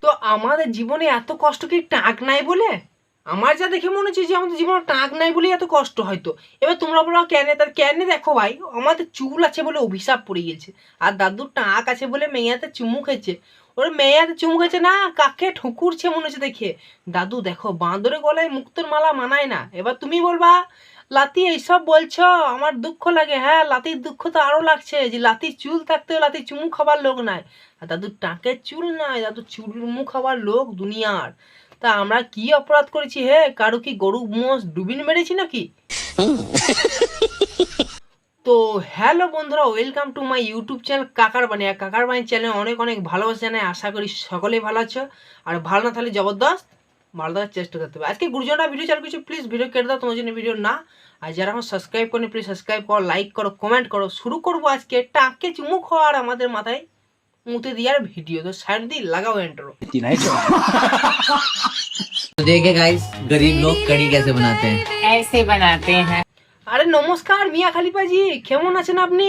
তো আমাদের জীবনে এত কষ্ট কি টাক নাই বলে? আমার যা দেখে মনে হচ্ছে যে আমাদের জীবনে টাক নাই বলে এত কষ্ট হয়তো। এবার তোমরা বলো কেনে, তার কেনে দেখো ভাই, আমাদের চুল আছে বলে অভিশাপ পড়ে গেছে, আর দাদুর টাক আছে বলে মেয়াতে চুমু খেয়েছে। ওর মেয়াতে চুমু খেয়েছে না, কাকে ঠুকুরছে মনে হচ্ছে দেখে। দাদু দেখো বাঁদরে গলায় মুক্তোর মালা মানায় না। এবার তুমি বলবা লাতি এইসব বলছো, আমার দুঃখ লাগে। হ্যাঁ, লাতির দুঃখ তো আরো লাগছে যে লাতির চুল থাকতেও লাতির চুমু খাবার লোক নাই, আর দাদুর টাকের চুল নাই, দাদুর চুমু খাবার লোক দুনিয়ার। তা আমরা কি অপরাধ করেছি হে? কারো কি গরু মোষ ডুবিন মেরেছি নাকি? তো হ্যালো বন্ধুরা, welcome to my YouTube channel কাকার বানিয়া। কাকার বানিয়া চ্যানেলে অনেক অনেক ভালোবাসা জানাই। আশা করি সকলেই ভালো আছো, আর ভালো না থাকলে জবরদস্ত ভালো থাকার চেষ্টা করতে হবে। আজকে গুরুজনরা ভিডিও চালু করছি, প্লিজ ভিডিও কেটে দাও, তোমার জন্য ভিডিও না। আর যারা এখন সাবস্ক্রাইব করেনি প্লিজ সাবস্ক্রাইব করো, লাইক করো, কমেন্ট করো। শুরু করবো আজকে টাকে চুমু খাওয়ার আমাদের মাথায় মুতে দিয়ার ভিডিও। তো সাইড দিয়ে লাগাও এন্টারো। तो देखे गाइस, गरीब लोग कड़ी कैसे बनाते हैं। ऐसे बनाते हैं। আরে নমস্কার মিয়া খালিপাজি, কেমন আছেন আপনি?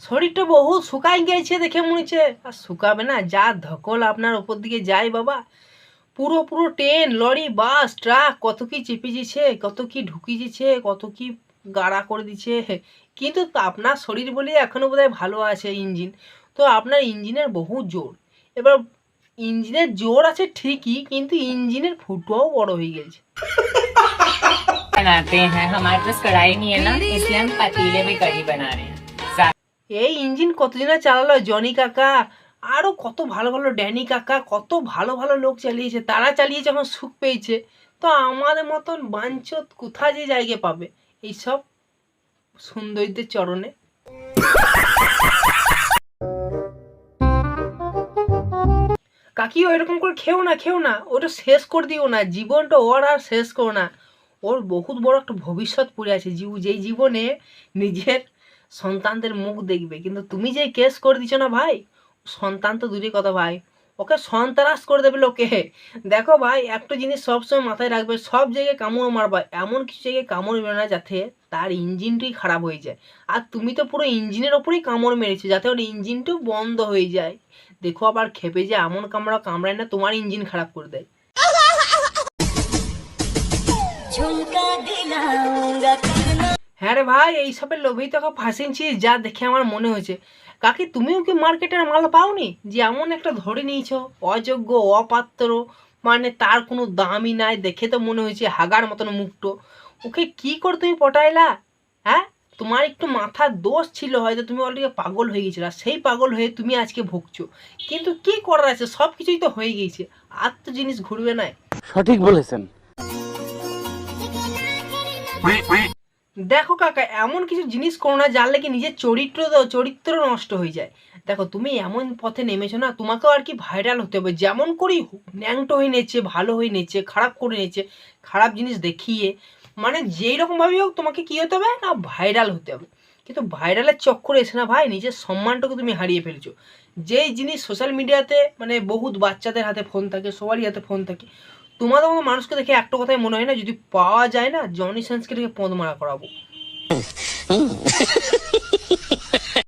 শরীরটা বহু শুকাই গেছে দেখে মনে হচ্ছে। আর শুকাবে না, যা ধকল আপনার ওপর দিকে যায় বাবা। পুরো পুরো ট্রেন, লরি, বাস, ট্রাক কত কি চেপে দিচ্ছে, কত কি ঢুকিয়ে দিচ্ছে, কত কি গাড়া করে দিচ্ছে। কিন্তু আপনার শরীর বলে এখনো বোধহয় ভালো আছে ইঞ্জিন। তো আপনার ইঞ্জিনের বহু জোর। এবার ইঞ্জিনের জোর আছে ঠিকই, কিন্তু ইঞ্জিনের ফুটোও বড় হয়ে গেছে। बनाते हैं, हमारे पास कढ़ाई नहीं है ना, इसलिए हम पतीले में कढ़ी बना रहे हैं। এই ইঞ্জিন কতদিনে চালালো জনি কাকা, আরো কত ভালো ভালো ড্যানি কাকা, কত ভালো ভালো লোক চালিয়েছে। তারা চালিয়ে যখন সুখ পেয়েছে, তো আমাদের মতন বাঞ্চত কোথা যে জায়গা পাবে এইসব সুন্দরীদের চরণে। কাকিও এরকম করে খেও না, খেও না, ওটা শেষ করে দিও না, জীবনটা ওর আর শেষ করো না। ওর বহুত বড় একটা ভবিষ্যৎ পড়ে আছে, যেই জীবনে নিজের সন্তানদের মুখ দেখবে। কিন্তু তুমি যে কেস করে দিচ্ছ না ভাই, সন্তান তো দূরের কথা ভাই, ওকে সন্ত্রাস করে দেবে লোকে। দেখো ভাই, একটা জিনিস সবসময় মাথায় রাখবে, সব জায়গায় কামড় মারবা, এমন কিছু জায়গায় কামড় মেরে না যাতে তার ইঞ্জিনটাই খারাপ হয়ে যায়। আর তুমি তো পুরো ইঞ্জিনের ওপরেই কামড় মেরেছো যাতে ওর ইঞ্জিনটাও বন্ধ হয়ে যায়। দেখো আবার খেপে যে এমন কামড়ায় না তোমার ইঞ্জিন খারাপ করে দেয়। হ্যাঁ রে ভাই, এইসবের লোভেই তোকে ফাঁসিয়েছিস, যা দেখে আমার মনে হয়েছে। কাকি তুমিও কি মার্কেটের মাল পাওনি যে এমন একটা ধরে নিয়েছো, অযোগ্য, অপাত্র, মানে তার কোনো দামই নাই, দেখে তো মনে হয়েছে হাগার মতন মুখটো। ওকে কি করে তুমি পটাইলা? হ্যাঁ, তোমার একটু মাথার দোষ ছিল, হয়তো তুমি অলরেডি পাগল হয়ে গেছিল, আর সেই পাগল হয়ে তুমি আজকে ভুগছো। কিন্তু কি করার আছে, সব কিছুই তো হয়ে গিয়েছে, আর তো জিনিস ঘুরবে না। সঠিক বলেছেন। দেখো কাকা, এমন কিছু জিনিস করো না যার লেগে নিজের চরিত্র নষ্ট হয়ে যায়। দেখো তুমি এমন পথে নেমেছো না, তোমাকেও আর কি ভাইরাল হতে হবে। যেমন করেই ন্যাংটো হয়ে নেছে, ভালো হয়ে নেছে, খারাপ করে নেছে, খারাপ জিনিস দেখিয়ে, মানে যেই রকমভাবেই হোক তোমাকে কী হতে হবে না, ভাইরাল হতে হবে। কিন্তু ভাইরালের চক্করে এসে না ভাই, নিজের সম্মানটাকে তুমি হারিয়ে ফেলছো। যেই জিনিস সোশ্যাল মিডিয়াতে, মানে বহুত বাচ্চাদের হাতে ফোন থাকে, সবারই হাতে ফোন থাকে, তোমাদের মতো মানুষকে দেখে একটা কথাই মনে হয় না, যদি পাওয়া যায় না জনি সেন্সকে পদ মারা করাবো।